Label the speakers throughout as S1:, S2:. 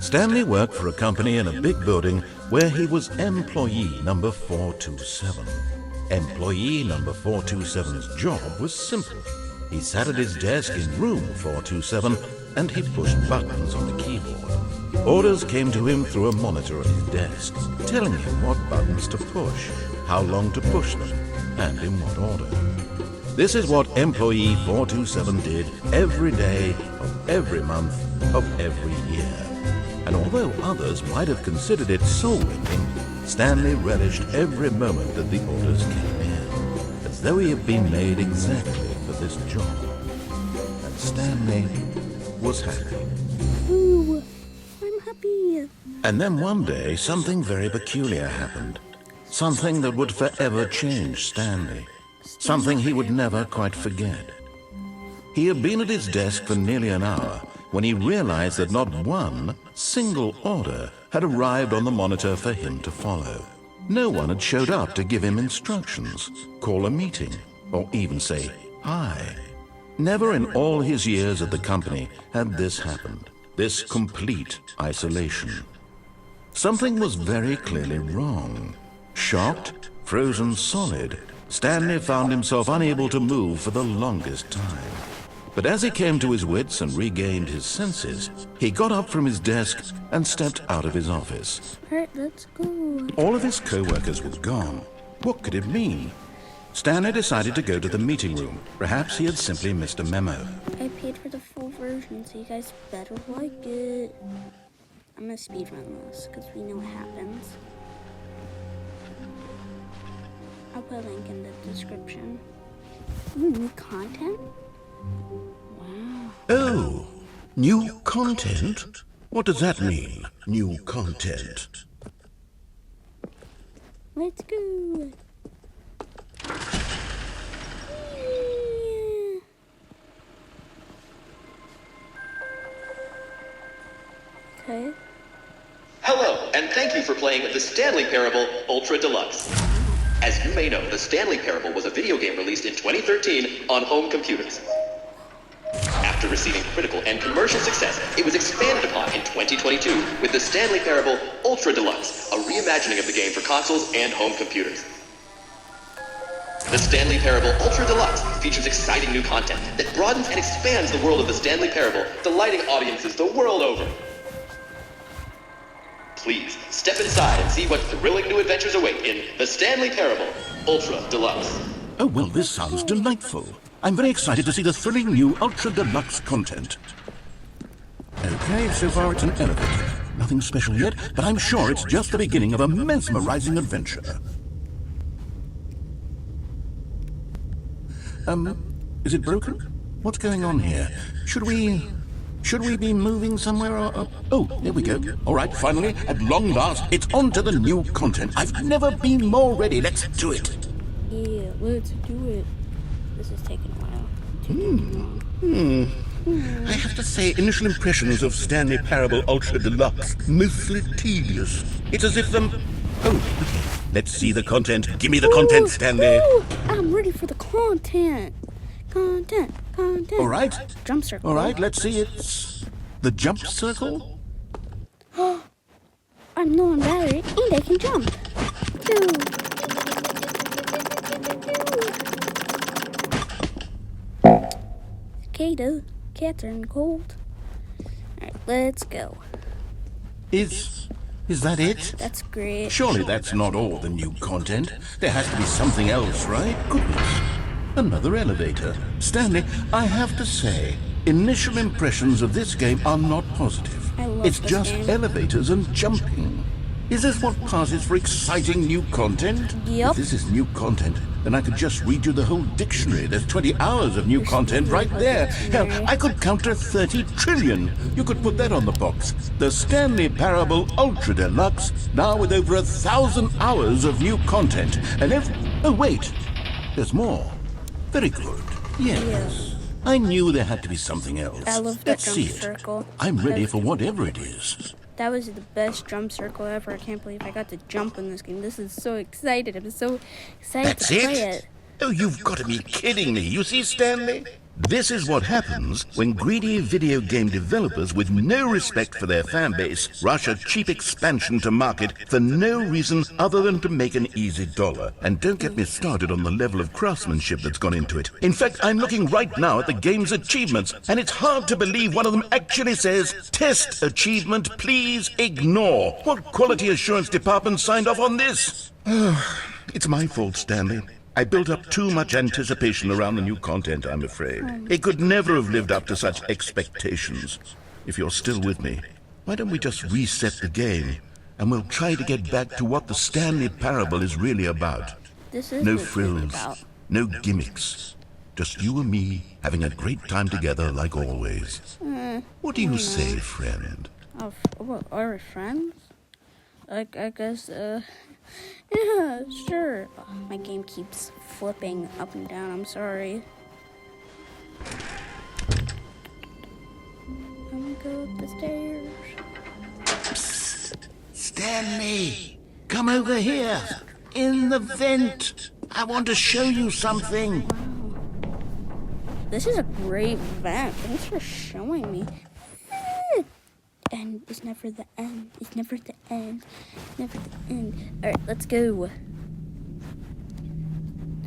S1: Stanley worked for a company in a big building where he was employee number 427. Employee number 427's job was simple. He sat at his desk in room 427 and he pushed buttons on the keyboard. Orders came to him through a monitor at his desk, telling him what buttons to push, how long to push them, and in what order. This is what employee 427 did every day of every month of every year. And although others might have considered it soul-winning, Stanley relished every moment that the orders came in, as though he had been made exactly for this job. And Stanley was happy.
S2: Ooh, I'm happy.
S1: And then one day, something very peculiar happened. Something that would forever change Stanley. Something he would never quite forget. He had been at his desk for nearly an hour when he realized that not one single order had arrived on the monitor for him to follow. No one had showed up to give him instructions, call a meeting, or even say hi. Never in all his years at the company had this happened, this complete isolation. Something was very clearly wrong. Shocked, frozen solid, Stanley found himself unable to move for the longest time. But as he came to his wits and regained his senses, he got up from his desk and stepped out of his office.
S2: Alright, let's go.
S1: All of his co-workers were gone. What could it mean? Stanley decided to go to the meeting room. Perhaps he had simply missed a memo.
S2: I paid for the full version, so you guys better like it. I'm gonna speedrun this, because we know what happens. I'll put a link in the description. Ooh, new content? Wow.
S1: Oh, new content? What does that mean, new content?
S2: Let's go. Yeah. Okay.
S3: Hello, and thank you for playing the Stanley Parable Ultra Deluxe. As you may know, the Stanley Parable was a video game released in 2013 on home computers. After receiving critical and commercial success, it was expanded upon in 2022 with the Stanley Parable Ultra Deluxe, a reimagining of the game for consoles and home computers. The Stanley Parable Ultra Deluxe features exciting new content that broadens and expands the world of the Stanley Parable, delighting audiences the world over. Please, step inside and see what thrilling new adventures await in The Stanley Parable Ultra Deluxe.
S1: Oh, well, this sounds delightful. I'm very excited to see the thrilling new Ultra Deluxe content. Okay, so far it's an elevator. Nothing special yet, but I'm sure it's just the beginning of a mesmerizing adventure. Is it broken? What's going on here? Should we be moving somewhere or... Oh, there we go. All right, finally, at long last, it's on to the new content. I've never been more ready. Let's do it.
S2: Yeah, let's do it. This is taking a while.
S1: I have to say, initial impressions of Stanley Parable Ultra Deluxe, mostly tedious. It's as if Oh, okay. Let's see the content. Give me the content, Stanley.
S2: Ooh, I'm ready for the content. Content.
S1: All right.
S2: Jump circle.
S1: All right, let's see. It's the jump circle.
S2: I'm low on battery and I can jump. Okay, the cats are in cold. Alright, let's go.
S1: Is that it?
S2: That's great.
S1: Surely that's not all the new content. There has to be something else, right? Goodness. Another elevator. Stanley, I have to say, initial impressions of this game are not positive.
S2: I love
S1: It's
S2: this
S1: just
S2: game.
S1: elevators and jumping. Is this what passes for exciting new content?
S2: Yep.
S1: If this is new content, then I could just read you the whole dictionary. There's 20 hours of new content right there. Hell, I could count to 30 trillion. You could put that on the box. The Stanley Parable Ultra Deluxe, now with over 1,000 hours of new content. And oh, wait. There's more. Very good. Yes. I knew there had to be something else.
S2: I love that
S1: Let's see
S2: jump
S1: it.
S2: circle.
S1: I'm ready for whatever it is.
S2: That was the best jump circle ever. I can't believe I got to jump in this game. This is so excited. I'm so excited
S1: That's
S2: to play
S1: it?
S2: it.
S1: Oh, you've got to be kidding me. You see, Stanley? This is what happens when greedy video game developers with no respect for their fan base rush a cheap expansion to market for no reason other than to make an easy dollar. And don't get me started on the level of craftsmanship that's gone into it. In fact, I'm looking right now at the game's achievements, and it's hard to believe one of them actually says, "Test achievement, please ignore." What quality assurance department signed off on this? It's my fault, Stanley. I built up too much anticipation around the new content, I'm afraid. It could never have lived up to such expectations. If you're still with me, why don't we just reset the game, and we'll try to get back to what the Stanley Parable is really about.
S2: This is
S1: No
S2: what it's really
S1: frills,
S2: about.
S1: no gimmicks. Just you and me having a great time together like always. What do you say, friend?
S2: What, are we friends? I guess, yeah, sure. Oh, my game keeps flipping up and down. I'm sorry. I'm gonna go up the stairs.
S1: Psst. Stanley, come over here. In the vent. I want to show you something.
S2: This is a great vent. Thanks for showing me. And it's never the end. It's never the end. It's never the end. Alright, let's go.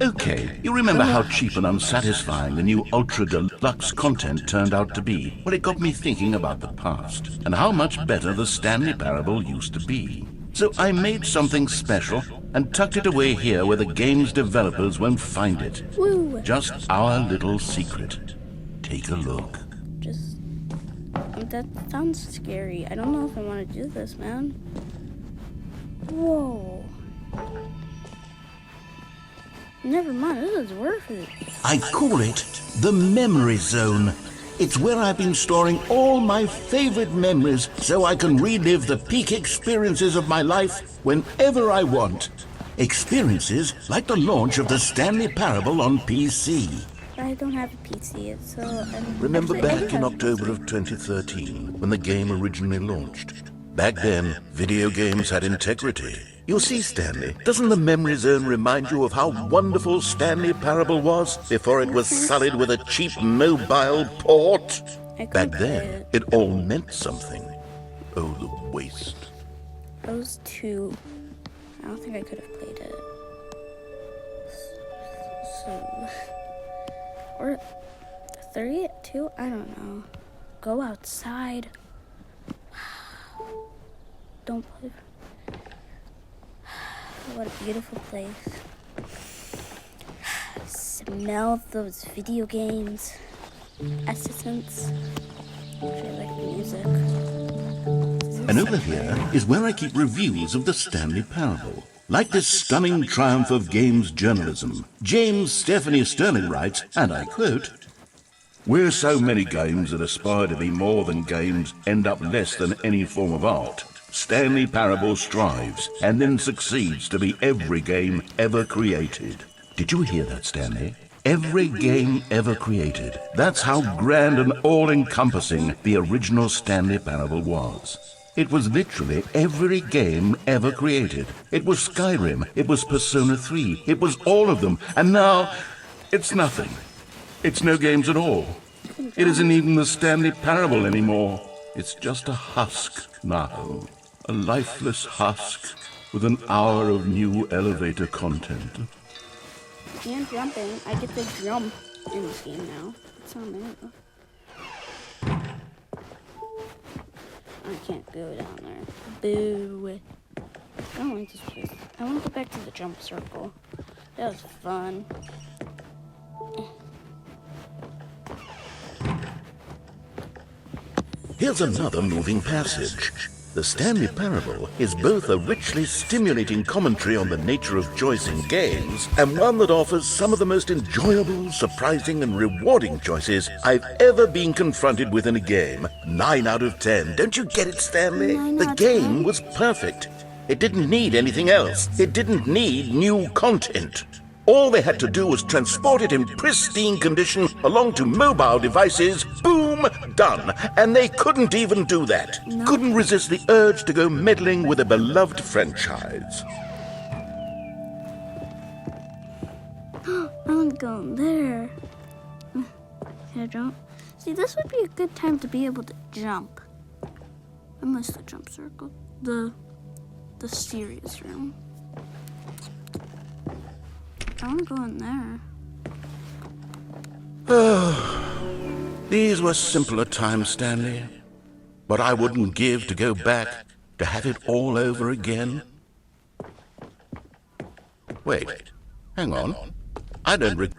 S1: Okay, you remember how cheap and unsatisfying the new Ultra Deluxe content turned out to be? Well, it got me thinking about the past, and how much better the Stanley Parable used to be. So I made something special, and tucked it away here where the game's developers won't find it.
S2: Woo!
S1: Just our little secret. Take a look.
S2: That sounds scary. I don't know if I want to do this, man. Whoa. Never mind, this is worth it.
S1: I call it the Memory Zone. It's where I've been storing all my favorite memories so I can relive the peak experiences of my life whenever I want. Experiences like the launch of the Stanley Parable on PC.
S2: I don't have a PC, so...
S1: Remember
S2: actually, I do
S1: back in
S2: have a
S1: October
S2: PC.
S1: of 2013, when the game originally launched? Back then, video games had integrity. You see, Stanley, doesn't the Memory Zone remind you of how wonderful Stanley Parable was before it was sullied with a cheap mobile port?
S2: I could
S1: Back
S2: play
S1: then,
S2: it.
S1: it all meant something. Oh, the waste.
S2: Those two... I don't think I could have played it. So... Or... 3? 2? I don't know. Go outside. Don't play... What a beautiful place. Smell those video games. Essence. Actually, I like the music.
S1: And over here is where I keep reviews of the Stanley Parable. Like this stunning triumph of games journalism, James Stephanie Sterling writes, and I quote, "Where so many games that aspire to be more than games end up less than any form of art, Stanley Parable strives and then succeeds to be every game ever created." Did you hear that, Stanley? Every game ever created. That's how grand and all-encompassing the original Stanley Parable was. It was literally every game ever created. It was Skyrim, it was Persona 3, it was all of them, and now it's nothing. It's no games at all. It isn't even the Stanley Parable anymore. It's just a husk now. A lifeless husk with an hour of new elevator content.
S2: And jumping. I get to jump in this game now. It's not new. I can't go down there. Boo. I don't like this place. I want to go back to the jump circle. That was fun.
S1: Here's another moving passage. The Stanley Parable is both a richly stimulating commentary on the nature of choice in games and one that offers some of the most enjoyable, surprising, and rewarding choices I've ever been confronted with in a game. 9 out of 10. Don't you get it, Stanley?
S2: 9
S1: The
S2: out of
S1: game
S2: 10?
S1: was perfect. It didn't need anything else. It didn't need new content. All they had to do was transport it in pristine condition along to mobile devices. Boom! Done. And they couldn't even do that.
S2: No.
S1: Couldn't resist the urge to go meddling with a beloved franchise.
S2: I'm going there. Can I jump? See, this would be a good time to be able to jump. I miss the jump circle. The serious room. I want to go in there.
S1: These were simpler times, Stanley. But I wouldn't give to go back to have it all over again. Wait, hang on. I don't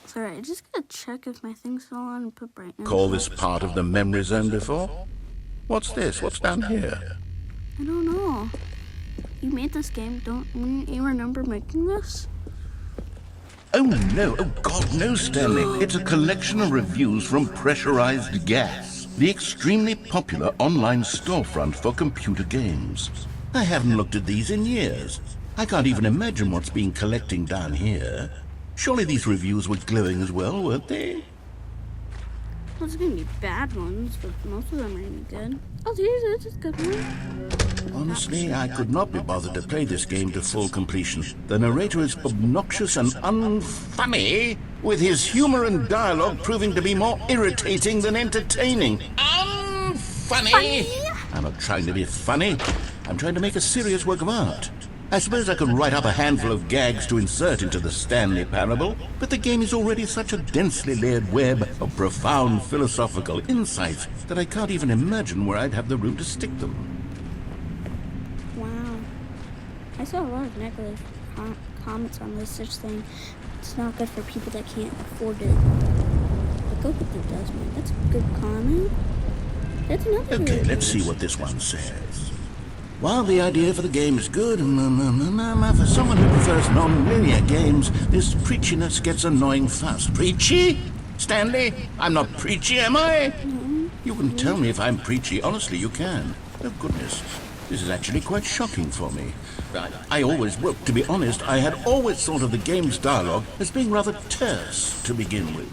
S2: Sorry, I just gotta check if my thing's still on and put brightness.
S1: recall this part of the memory zone before. What's this? What's down here?
S2: I don't know. You made this game, wouldn't you remember making this?
S1: Oh no, oh God, no, Stanley. It's a collection of reviews from Pressurized Gas, the extremely popular online storefront for computer games. I haven't looked at these in years. I can't even imagine what's been collecting down here. Surely these reviews were glowing as well, weren't they?
S2: Well, there's gonna be bad ones, but most of them are gonna be good. Oh, this is a good one.
S1: Honestly, I could not be bothered to play this game to full completion. The narrator is obnoxious and unfunny, with his humor and dialogue proving to be more irritating than entertaining. Unfunny! I'm not trying to be funny. I'm trying to make a serious work of art. I suppose I could write up a handful of gags to insert into the Stanley Parable, but the game is already such a densely layered web of profound philosophical insights that I can't even imagine where I'd have the room to stick them.
S2: Wow. I saw a lot of negative comments on this, such saying it's not good for people that can't afford it. But go with the Desmond. That's a good comment. That's another
S1: Okay,
S2: really
S1: let's
S2: good.
S1: see what this one says. While the idea for the game is good, for someone who prefers non-linear games, this preachiness gets annoying fast. Preachy? Stanley? I'm not preachy, am I? You can tell me if I'm preachy. Honestly, you can. Oh, goodness. This is actually quite shocking for me. Well, to be honest, I had always thought of the game's dialogue as being rather terse to begin with.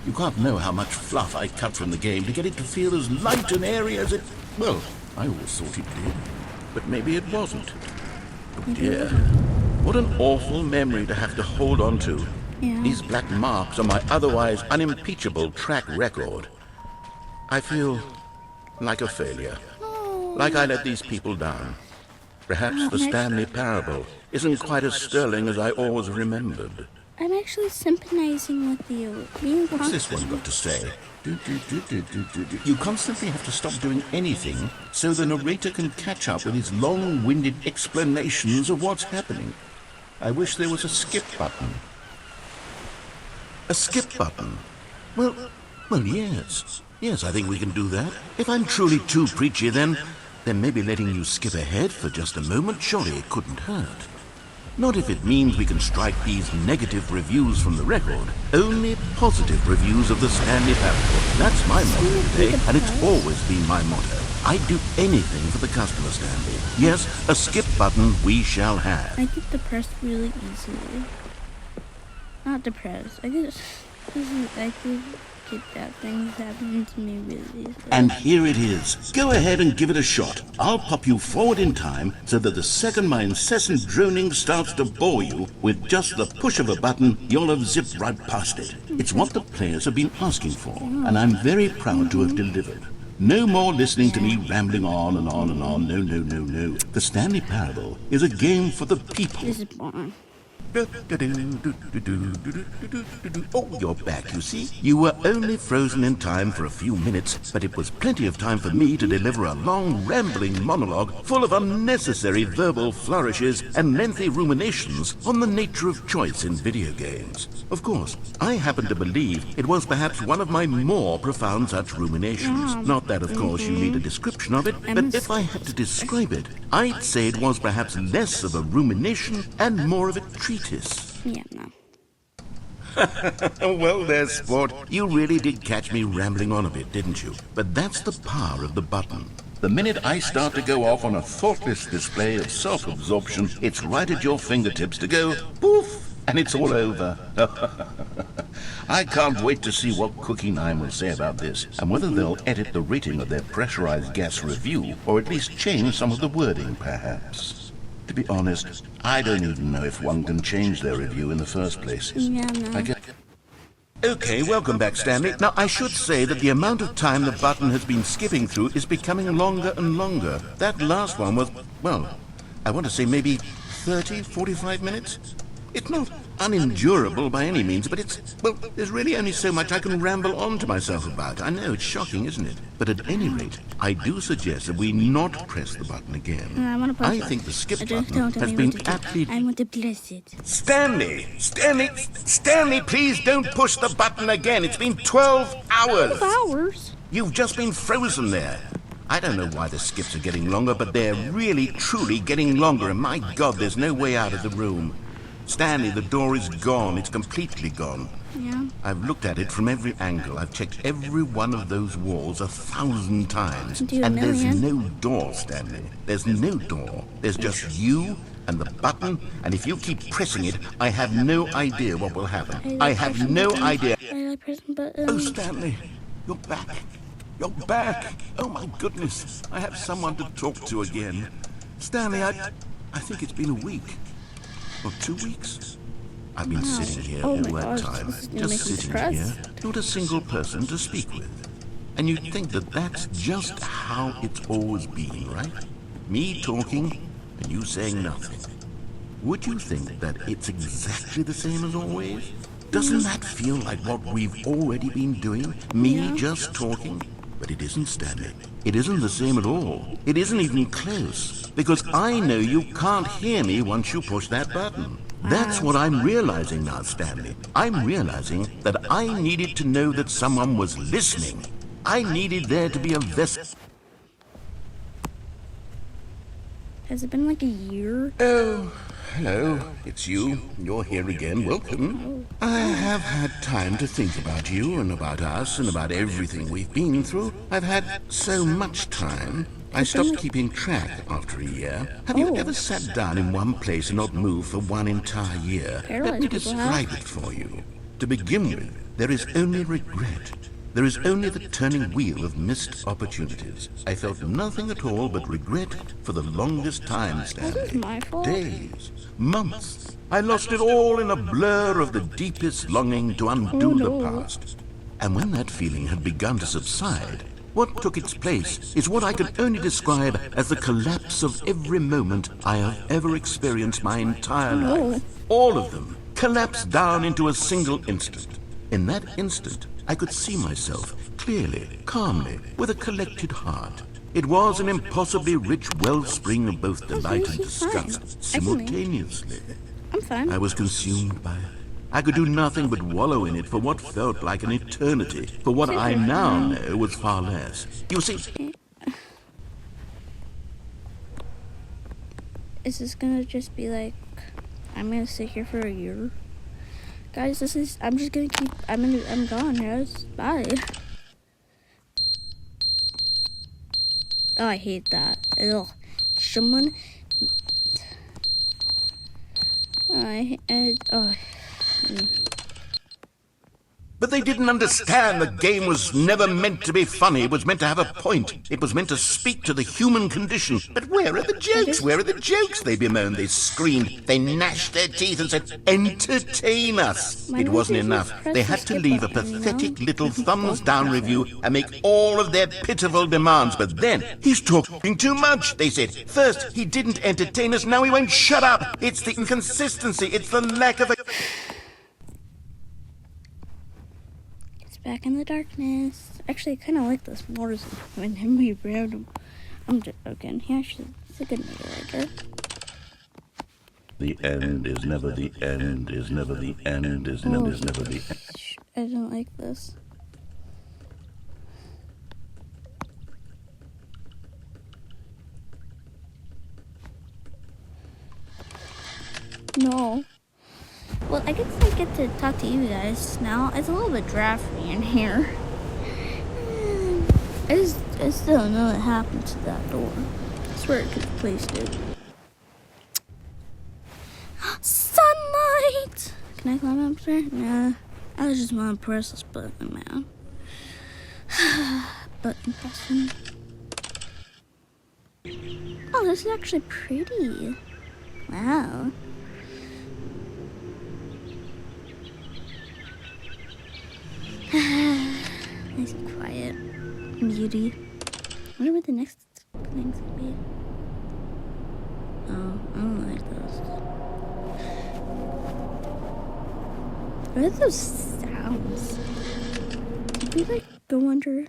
S1: You can't know how much fluff I cut from the game to get it to feel as light and airy as it... Well, I always thought it did. But maybe it wasn't. Oh dear. What an awful memory to have to hold on to.
S2: Yeah.
S1: These black marks on my otherwise unimpeachable track record. I feel like a failure. Like I let these people down. Perhaps the Stanley Parable isn't quite as sterling as I always remembered.
S2: I'm actually sympathizing with you.
S1: What's this one got to say? You constantly have to stop doing anything so the narrator can catch up with his long-winded explanations of what's happening. I wish there was a skip button. A skip button? Well, yes. Yes, I think we can do that. If I'm truly too preachy, then maybe letting you skip ahead for just a moment, surely it couldn't hurt. Not if it means we can strike these negative reviews from the record. Only positive reviews of the Stanley Parable. That's my motto today, and it's always been my motto. I'd do anything for the customer, Stanley. Yes, a skip button we shall have.
S2: I get depressed really easily. Not depressed. I get bad things happening to me really easily.
S1: And here it is. Go ahead and give it a shot. I'll pop you forward in time so that the second my incessant droning starts to bore you, with just the push of a button, you'll have zipped right past it. It's what the players have been asking for, and I'm very proud to have delivered. No more listening to me rambling on and on and on. No. The Stanley Parable is a game for the people.
S2: This is boring.
S1: Oh, you're back, you see. You were only frozen in time for a few minutes, but it was plenty of time for me to deliver a long, rambling monologue full of unnecessary verbal flourishes and lengthy ruminations on the nature of choice in video games. Of course, I happen to believe it was perhaps one of my more profound such ruminations. Not that, of course, you need a description of it, but if I had to describe it, I'd say it was perhaps less of a rumination and more of a treatise.
S2: Yeah, no.
S1: Well there, sport. You really did catch me rambling on a bit, didn't you? But that's the power of the button. The minute I start to go off on a thoughtless display of self-absorption, it's right at your fingertips to go poof, and it's all over. I can't wait to see what Cookie 9 will say about this, and whether they'll edit the rating of their pressurized gas review, or at least change some of the wording, perhaps. To be honest, I don't even know if one can change their review in the first place.
S2: Yeah, no.
S1: Okay, welcome back, Stanley. Now, I should say that the amount of time the button has been skipping through is becoming longer and longer. That last one was, well, I want to say maybe 30, 45 minutes? It's not unendurable by any means, but well, there's really only so much I can ramble on to myself about. I know, it's shocking, isn't it? But at any rate, I do suggest that we not press the button again.
S2: I want to press
S1: I think the skip
S2: I just
S1: button
S2: don't
S1: has
S2: I
S1: been
S2: want to
S1: aptly...
S2: I want to press it.
S1: Stanley, please don't push the button again. It's been 12 hours.
S2: 12 hours?
S1: You've just been frozen there. I don't know why the skips are getting longer, but they're really, truly getting longer, and my God, there's no way out of the room. Stanley, the door is gone. It's completely gone.
S2: Yeah.
S1: I've looked at it from every angle. I've checked every one of those walls 1,000 times. And there's no door, Stanley. There's no door. There's just you and the button, and if you keep pressing it, I have no idea what will happen. I have no idea. Oh, Stanley, you're back. You're back. Oh, my goodness. I have someone to talk to again. Stanley, I think it's been a week. Or 2 weeks. I've been sitting here all that time, just sitting here, not a single person to speak with. And you'd think that that's just how it's always been, right? Me talking, and you saying nothing. Would you think that it's exactly the same as always? Doesn't that feel like what we've already been doing? Me just talking? But it isn't, Stanley. It isn't the same at all. It isn't even close. Because I know you can't hear me once you push that button. That's what I'm realizing now, Stanley. I'm realizing that I needed to know that someone was listening. I needed there to be a vessel.
S2: Has it been like a year?
S1: Oh, hello. It's you. You're here again. Welcome. I have had time to think about you and about us and about everything we've been through. I've had so much time. I stopped keeping track after a year. Have you ever sat down in one place and not moved for one entire year? Let me describe it for you. To begin with, there is only regret. There is only the turning wheel of missed opportunities. I felt nothing at all but regret for the longest time, Stanley.
S2: This is my fault.
S1: Days, months. I lost it all in a blur of the deepest longing to undo the past. And when that feeling had begun to subside, what took its place is what I can only describe as the collapse of every moment I have ever experienced my entire life. All of them collapsed down into a single instant. In that instant, I could see myself clearly, calmly, with a collected heart. It was an impossibly rich wellspring of both delight and disgust simultaneously.
S2: I'm fine.
S1: I was consumed by it. I could do nothing but wallow in it for what felt like an eternity, for what I now know was far less. You see...
S2: Is this gonna just be like, I'm gonna sit here for a year? Guys, I'm just gonna keep, I'm gone, guys. Bye. Oh, I hate that. Ugh. Someone...
S1: But they didn't understand the game was never meant to be funny. It was meant to have a point. It was meant to speak to the human condition. But where are the jokes? Where are the jokes? They bemoaned, they screamed, they gnashed their teeth and said, entertain us. It wasn't enough. They had to leave a pathetic little thumbs down review and make all of their pitiful demands. But then, he's talking too much, they said. First, he didn't entertain us, now he won't shut up. It's the inconsistency, it's the lack of a...
S2: Back in the darkness. Actually, I kind of like this more when him we grabbed him. I'm just joking. He actually, it's a good narrator.
S1: The end is never the end, is never the end, is never the end.
S2: I don't like this. No. Well, I guess I get to talk to you guys now. It's a little bit drafty in here. I still don't know what happened to that door. I swear I could have placed it. Sunlight! Can I climb up there? Nah. I just want to press this button, man. Button pressing. Oh, this is actually pretty. Wow. Nice and quiet. Beauty. I wonder what the next thing's gonna be. Oh, I don't like those. What are those sounds? Did we like go under?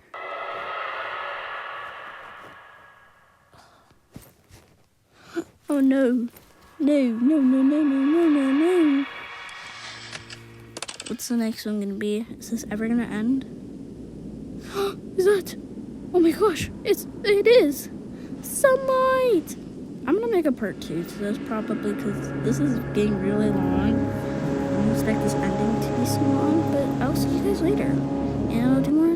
S2: Oh no. No. What's the next one gonna be? Is this ever gonna end? Is that? Oh my gosh, it is! Sunlight! I'm gonna make a part 2 to this probably because this is getting really long. I don't expect this ending to be so long, but I'll see you guys later. And I'll do more